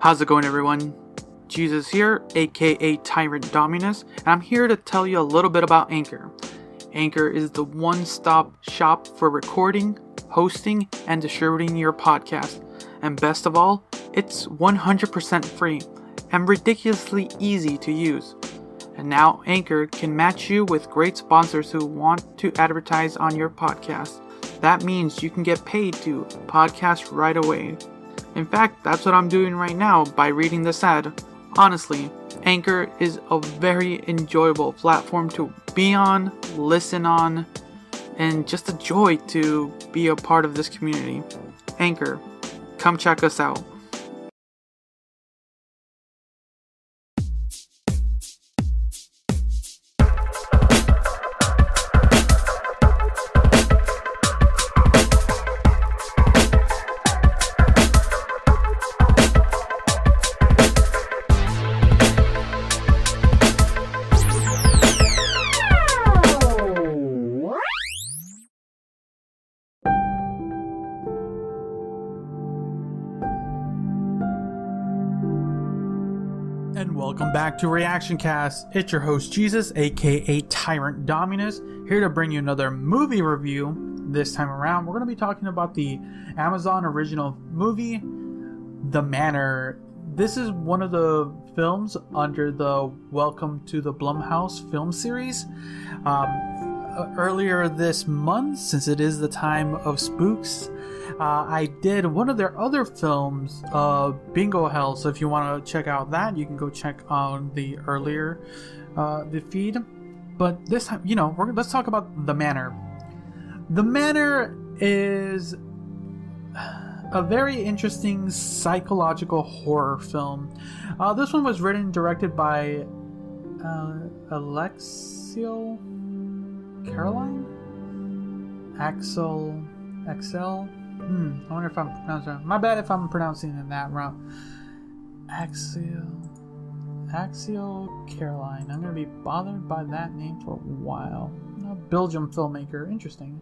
How's it going, everyone? Jesus here, aka Tyrant Dominus, and I'm here to tell you a little bit about Anchor. Anchor is the one-stop shop for recording, hosting, and distributing your podcast. And best of all, it's 100% free and ridiculously easy to use. And now Anchor can match you with great sponsors who want to advertise on your podcast. That means you can get paid to podcast right away. In fact, that's what I'm doing right now by reading this ad. Honestly, Anchor is a very enjoyable platform to be on, listen on, and just a joy to be a part of this community. Anchor, come check us out. And welcome back to Reactioncast. It's your host Jesus, aka Tyrant Dominus, here to bring you another movie review. This time around, we're going to be talking about the Amazon original movie, The Manor. This is one of the films under the Welcome to the Blumhouse film series. Earlier this month, since it is the time of spooks, I did one of their other films, Bingo Hell. So if you want to check out that, you can go check on the earlier the feed. But this time, let's talk about The Manor. The Manor is a very interesting psychological horror film. This one was written and directed by Alexio Caroline? Axel? I wonder if I'm pronouncing it. My bad if I'm pronouncing it that wrong. Axel Caroline. I'm going to be bothered by that name for a while. A Belgium filmmaker. Interesting.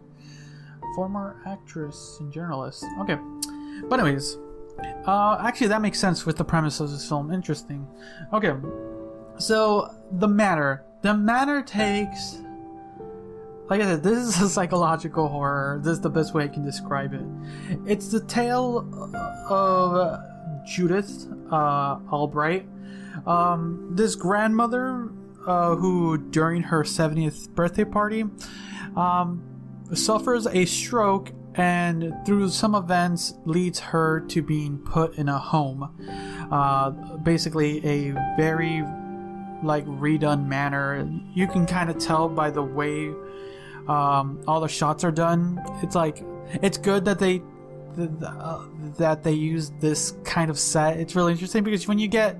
Former actress and journalist. Okay. But anyways. Actually, that makes sense with the premise of this film. Interesting. Okay. So, The Manor. The Manor takes... Like I said, this is a psychological horror. This is the best way I can describe it. It's the tale of Judith Albright. This grandmother who, during her 70th birthday party, suffers a stroke and through some events leads her to being put in a home. Basically a very redone manor. You can kind of tell by the way all the shots are done. It's good that they use this kind of set. It's really interesting because when you get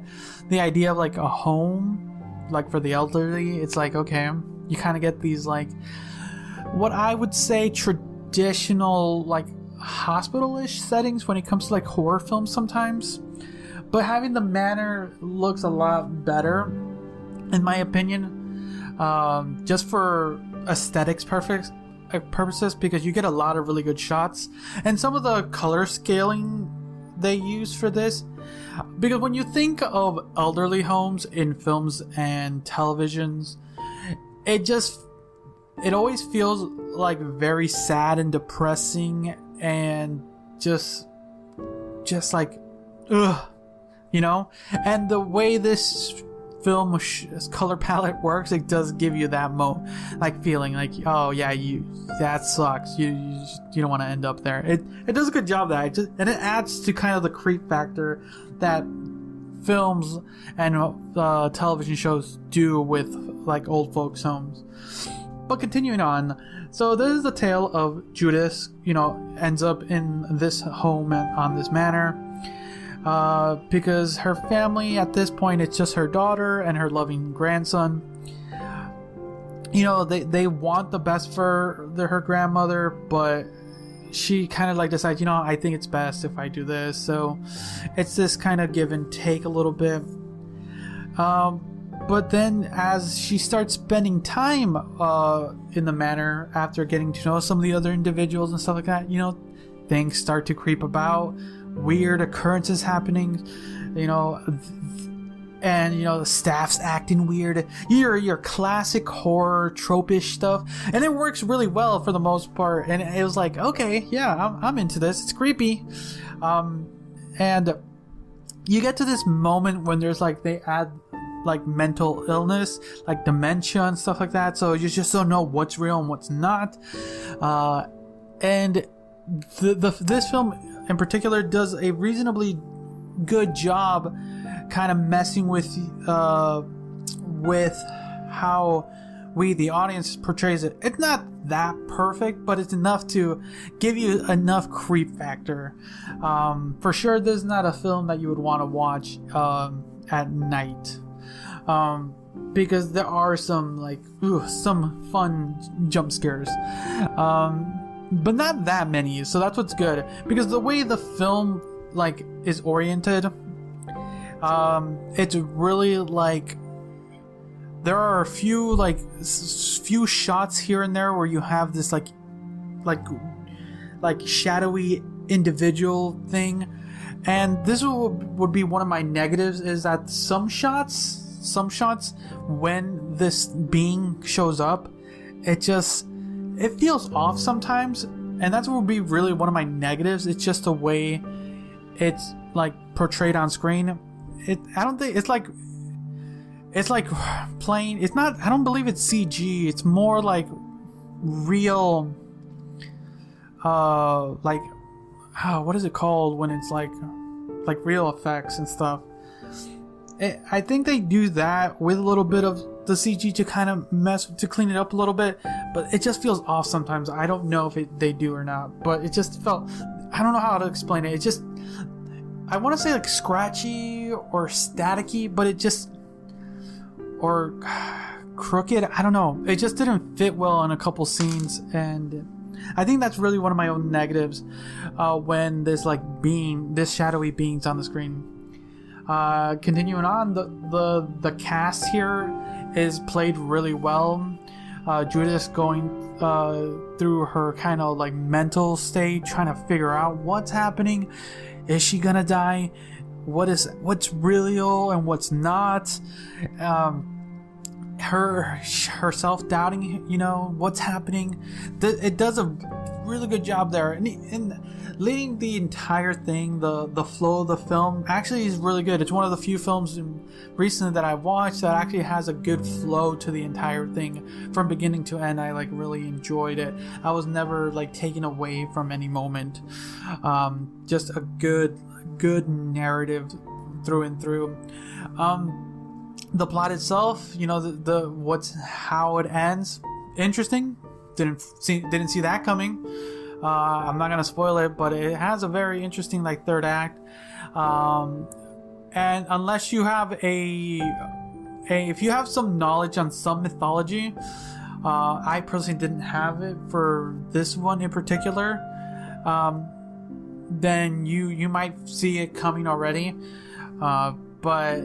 the idea of a home for the elderly, it's okay, you kind of get these what I would say traditional hospital-ish settings when it comes to horror films sometimes. But having the manor looks a lot better in my opinion, just for aesthetics purposes, because you get a lot of really good shots and some of the color scaling they use for this, because when you think of elderly homes in films and televisions, it always feels very sad and depressing and just ugh, and the way this film color palette works, it does give you that feeling oh yeah, that sucks, you don't want to end up there. It does a good job of that, and it adds to kind of the creep factor that films and television shows do with old folks homes. But continuing on, so this is the tale of Judith, ends up in this home on this manor. Because her family at this point, it's just her daughter and her loving grandson. They want the best for her grandmother, but she kind of decides, I think it's best if I do this. So it's this kind of give and take a little bit. But then as she starts spending time in the manor after getting to know some of the other individuals and stuff like that, things start to creep about. Weird occurrences happening. and the staff's acting weird. Your classic horror trope-ish stuff, and it works really well for the most part. And it was like, okay, yeah, I'm into this. It's creepy, and you get to this moment when there's like they add like mental illness, like dementia and stuff like that. So you just don't know what's real and what's not. And this film in particular does a reasonably good job kind of messing with how we, the audience, portrays it. It's not that perfect, but it's enough to give you enough creep factor. For sure, this is not a film that you would want to watch at night, because there are some fun jump scares, but not that many. So that's what's good, because the way the film is oriented, it's really like there are a few shots here and there where you have this like shadowy individual thing, and this would be one of my negatives, is that some shots when this being shows up, it feels off sometimes, and that's what would be really one of my negatives. It's just the way it's like portrayed on screen. I don't think it's like plain. It's not. I don't believe it's CG. It's more like real. What is it called when it's like real effects and stuff? I think they do that with a little bit of the CG to kind of to clean it up a little bit, but it just feels off sometimes. I don't know if they do or not, but it just felt. I don't know how to explain it. It just. I want to say like scratchy or staticky, but it just, or crooked. I don't know. It just didn't fit well in a couple scenes, and I think that's really one of my own negatives when this shadowy being's on the screen. Continuing on, the cast here is played really well. Judith going through her kind of like mental state, trying to figure out what's happening. Is she gonna die? What's real and what's not? Her self-doubting, what's happening. It does a really good job there, and leading the entire thing, the flow of the film actually is really good. It's one of the few films recently that I've watched that actually has a good flow to the entire thing from beginning to end. I really enjoyed it. I was never taken away from any moment. Just a good narrative through and through. The plot itself, how it ends, interesting. Didn't see that coming. I'm not gonna spoil it, but it has a very interesting third act. And unless you have if you have some knowledge on some mythology, I personally didn't have it for this one in particular. Then you might see it coming already. But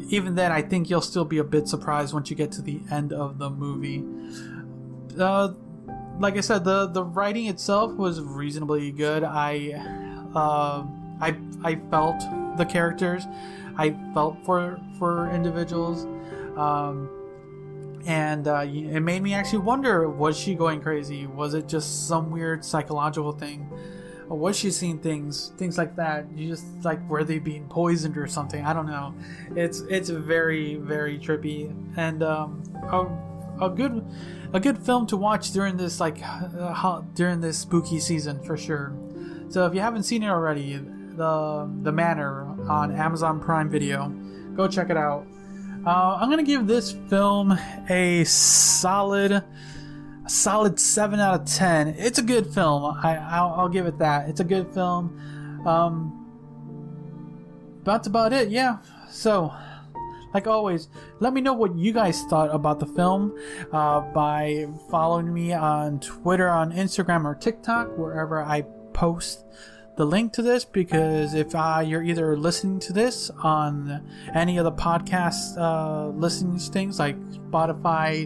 even then, I think you'll still be a bit surprised once you get to the end of the movie. Like I said, the writing itself was reasonably good. I felt the characters. I felt for individuals. And it made me actually wonder, was she going crazy? Was it just some weird psychological thing? Or was she seeing things like that? You just were they being poisoned or something? I don't know. It's very, very trippy, and a good film to watch during this during this spooky season for sure. So if you haven't seen it already, the Manor on Amazon Prime Video, go check it out. I'm gonna give this film a solid 7 out of 10. It's a good film. I'll give it that. It's a good film. That's about it. Yeah. So, like always, let me know what you guys thought about the film by following me on Twitter, on Instagram, or TikTok, wherever I post the link to this, because if you're either listening to this on any of the podcast listening things like Spotify,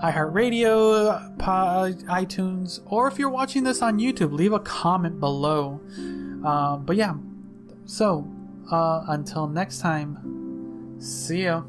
iHeartRadio, iTunes, or if you're watching this on YouTube, leave a comment below. But yeah, so Until next time, see ya.